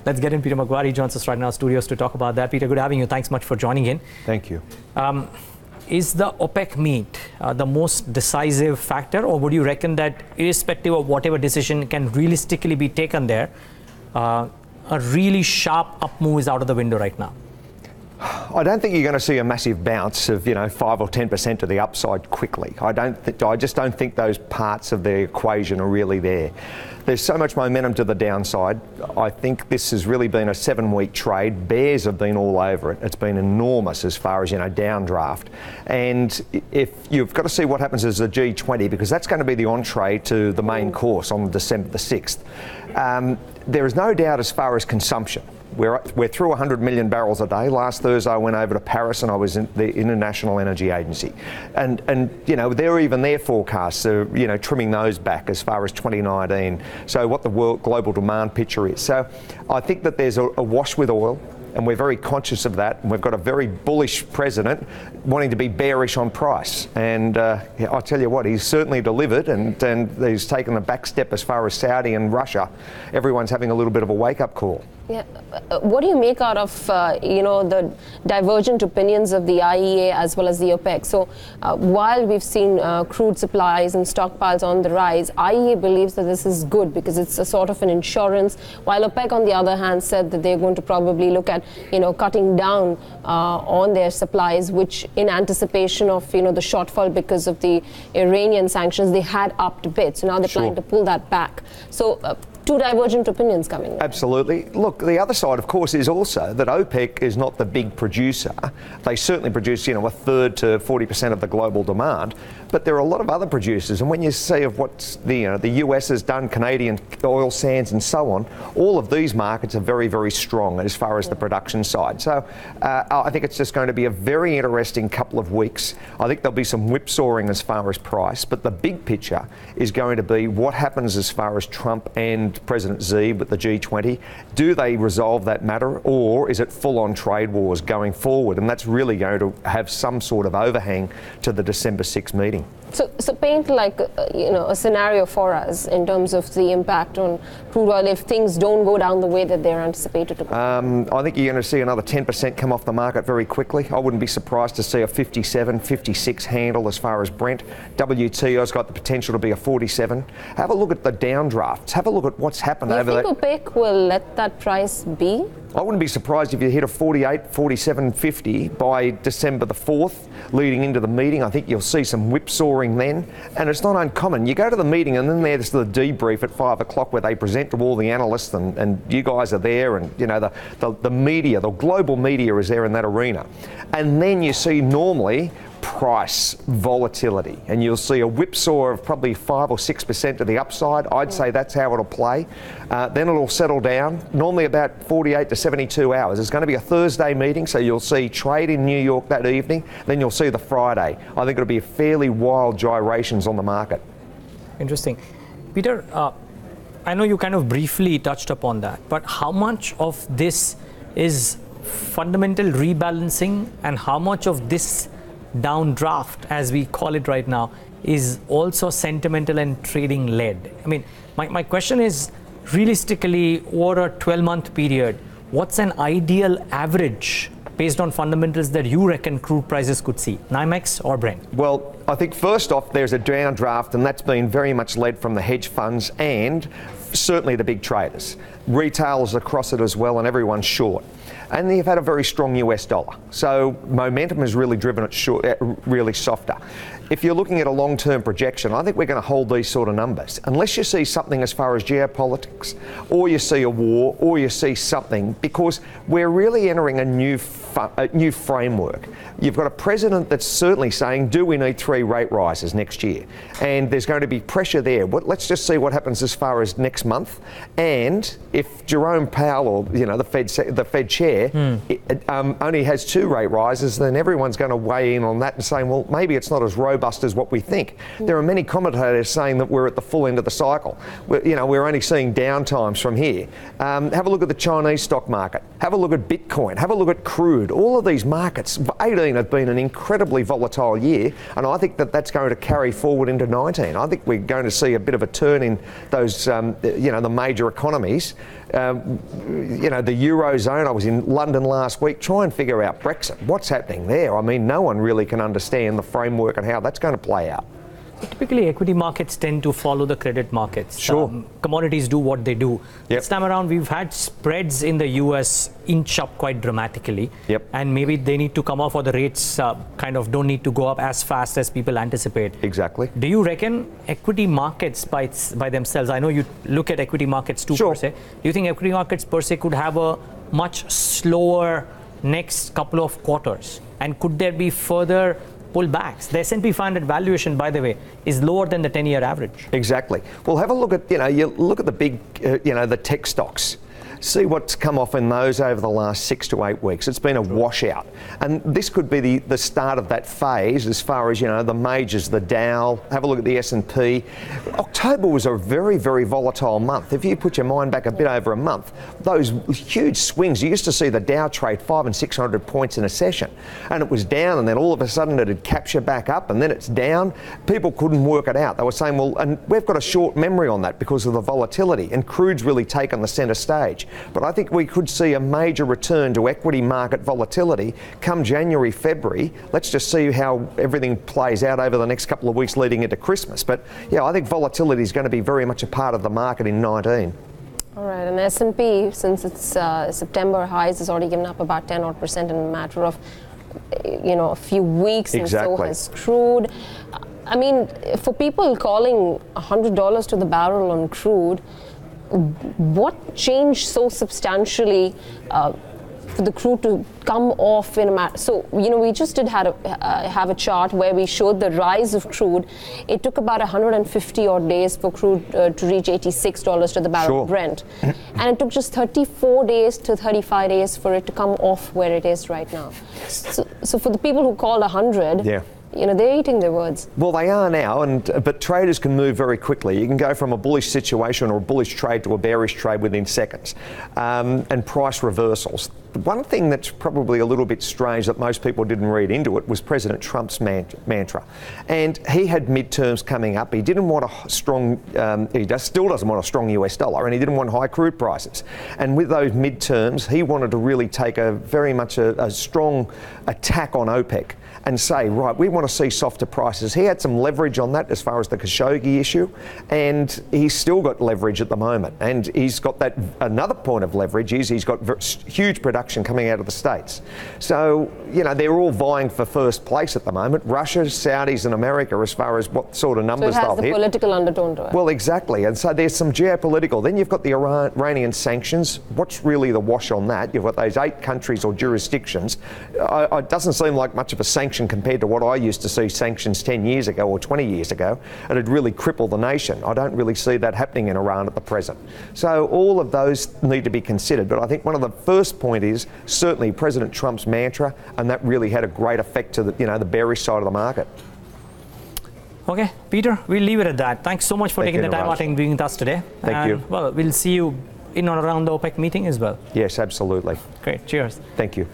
Let's get in Peter McGuire. He joins us right now in studios to talk about that. Peter, good having you. Thanks much for joining in. Thank you. Is the OPEC meet the most decisive factor, or would you reckon that irrespective of whatever decision can realistically be taken there, a really sharp up move is out of the window right now? I don't think you're going to see a massive bounce of 5 or 10% to the upside quickly. I just don't think those parts of the equation are really there. There's so much momentum to the downside. I think this has really been a 7-week trade. Bears have been all over it. It's been enormous as far as downdraft. And if you've got to see what happens as the G20, because that's going to be the entree to the main course on December the 6th. There is no doubt as far as consumption. We're through 100 million barrels a day. Last Thursday I went over to Paris and I was in the International Energy Agency. And their forecasts are, trimming those back as far as 2019. So what the global demand picture is. So I think that there's a wash with oil. And we're very conscious of that. And we've got a very bullish president wanting to be bearish on price. And I'll tell you what, he's certainly delivered, and he's taken a back step as far as Saudi and Russia. Everyone's having a little bit of a wake-up call. Yeah. What do you make out of, the divergent opinions of the IEA as well as the OPEC? So while we've seen crude supplies and stockpiles on the rise, IEA believes that this is good because it's a sort of an insurance, while OPEC, on the other hand, said that they're going to probably look at, cutting down on their supplies, which in anticipation of, the shortfall because of the Iranian sanctions, they had upped a bit. So now they're planning to pull that back. So two divergent opinions coming. Absolutely. Look, the other side, of course, is also that OPEC is not the big producer. They certainly produce, a third to 40% of the global demand. But there are a lot of other producers, and when you see of what the US has done, Canadian oil sands and so on, all of these markets are very, very strong as far as the production side. So I think it's just going to be a very interesting couple of weeks. I think there'll be some whipsawing as far as price, but the big picture is going to be what happens as far as Trump and President Xi with the G20. Do they resolve that matter, or is it full-on trade wars going forward? And that's really going to have some sort of overhang to the December 6th meeting. So paint like a scenario for us in terms of the impact on crude oil if things don't go down the way that they're anticipated to go. I think you're going to see another 10% come off the market very quickly. I wouldn't be surprised to see a 57, 56 handle as far as Brent. WTI's got the potential to be a 47. Have a look at the downdrafts. Have a look at what's happened over there. Do you think OPEC will let that price be? I wouldn't be surprised if you hit a 48, 47.50 by December the 4th, leading into the meeting. I think you'll see some whipsawing then. And it's not uncommon. You go to the meeting and then there's the debrief at 5 o'clock where they present to all the analysts and you guys are there, and the media, the global media is there in that arena. And then you see normally price volatility, and you'll see a whipsaw of probably 5 or 6% to the upside. I'd say that's how it'll play. Then it'll settle down, normally about 48 to 72 hours. It's going to be a Thursday meeting, so you'll see trade in New York that evening, then you'll see the Friday. I think it'll be fairly wild gyrations on the market. Interesting. Peter, I know you kind of briefly touched upon that, but how much of this is fundamental rebalancing, and how much of this downdraft, as we call it right now, is also sentimental and trading led? I mean, my question is, realistically, over a 12-month period, what's an ideal average based on fundamentals that you reckon crude prices could see, NYMEX or Brent? Well, I think first off, there's a downdraft, and that's been very much led from the hedge funds and certainly the big traders. Retailers across it as well, and everyone's short. And you've had a very strong US dollar. So momentum has really driven it really softer. If you're looking at a long-term projection, I think we're going to hold these sort of numbers. Unless you see something as far as geopolitics, or you see a war, or you see something, because we're really entering a new framework. You've got a president that's certainly saying, do we need 3 rate rises next year? And there's going to be pressure there. Let's just see what happens as far as next month. And if Jerome Powell, or the Fed chair, only has 2 rate rises, then everyone's going to weigh in on that and saying, well, maybe it's not as robust as what we think. There are many commentators saying that we're at the full end of the cycle. We're only seeing downtimes from here. Have a look at the Chinese stock market. Have a look at Bitcoin. Have a look at crude. All of these markets, 18 have been an incredibly volatile year, and I think that that's going to carry forward into 19. I think we're going to see a bit of a turn in those, the major economies, You know, the Eurozone, I was in London last week, try and figure out Brexit. What's happening there? I mean, no one really can understand the framework and how that's going to play out. Typically, equity markets tend to follow the credit markets. Sure. Commodities do what they do. Yep. This time around, we've had spreads in the US inch up quite dramatically. Yep. And maybe they need to come off, or the rates kind of don't need to go up as fast as people anticipate. Exactly. Do you reckon equity markets by themselves, I know you look at equity markets too, Sure. per se. Do you think equity markets per se could have a much slower next couple of quarters? And could there be further pullbacks? The S&P 500 valuation, by the way, is lower than the 10-year average. Exactly. Well, have a look at, you look at the big, the tech stocks. See what's come off in those over the last 6 to 8 weeks. It's been a washout. And this could be the start of that phase as far as, the majors, the Dow. Have a look at the S&P. October was a very, very volatile month. If you put your mind back a bit over a month, those huge swings, you used to see the Dow trade 500 and 600 points in a session. And it was down, and then all of a sudden it'd capture back up, and then it's down. People couldn't work it out. They were saying, well, and we've got a short memory on that because of the volatility, and crude's really taken the centre stage. But I think we could see a major return to equity market volatility come January, February. Let's just see how everything plays out over the next couple of weeks leading into Christmas. But yeah, I think volatility is going to be very much a part of the market in 19. All right, and S&P, since its September highs, has already given up about 10% in a matter of, a few weeks, Exactly. And so has crude. I mean, for people calling $100 to the barrel on crude, what changed so substantially for the crude to come off in a matter? So, we just did have a chart where we showed the rise of crude. It took about 150 odd days for crude to reach $86 to the barrel. Sure. Brent. And it took just 34 days to 35 days for it to come off where it is right now. So for the people who called 100, Yeah. They're eating their words. Well, they are now, but traders can move very quickly. You can go from a bullish situation or a bullish trade to a bearish trade within seconds, and price reversals. One thing that's probably a little bit strange that most people didn't read into it was President Trump's mantra. And he had midterms coming up. He didn't want a strong, still doesn't want a strong US dollar, and he didn't want high crude prices. And with those midterms, he wanted to really take very much a strong attack on OPEC and say, right, we want to see softer prices. He had some leverage on that as far as the Khashoggi issue, and he's still got leverage at the moment. And he's got that, another point of leverage is he's got huge production coming out of the States. So, they're all vying for first place at the moment. Russia, Saudis and America as far as what sort of numbers they'll hit. So it has the political undertone to it. Well, exactly. And so there's some geopolitical. Then you've got the Iranian sanctions. What's really the wash on that? You've got those 8 countries or jurisdictions. It doesn't seem like much of a sanction compared to what I used to see sanctions 10 years ago or 20 years ago. It'd really cripple the nation. I don't really see that happening in Iran at the present. So all of those need to be considered. But I think one of the first point is certainly President Trump's mantra, and that really had a great effect to the, the bearish side of the market. Okay, Peter, we'll leave it at that. Thanks so much for taking the time out and being with us today. Thank you. Well, we'll see you in or around the OPEC meeting as well. Yes, absolutely. Great. Cheers. Thank you.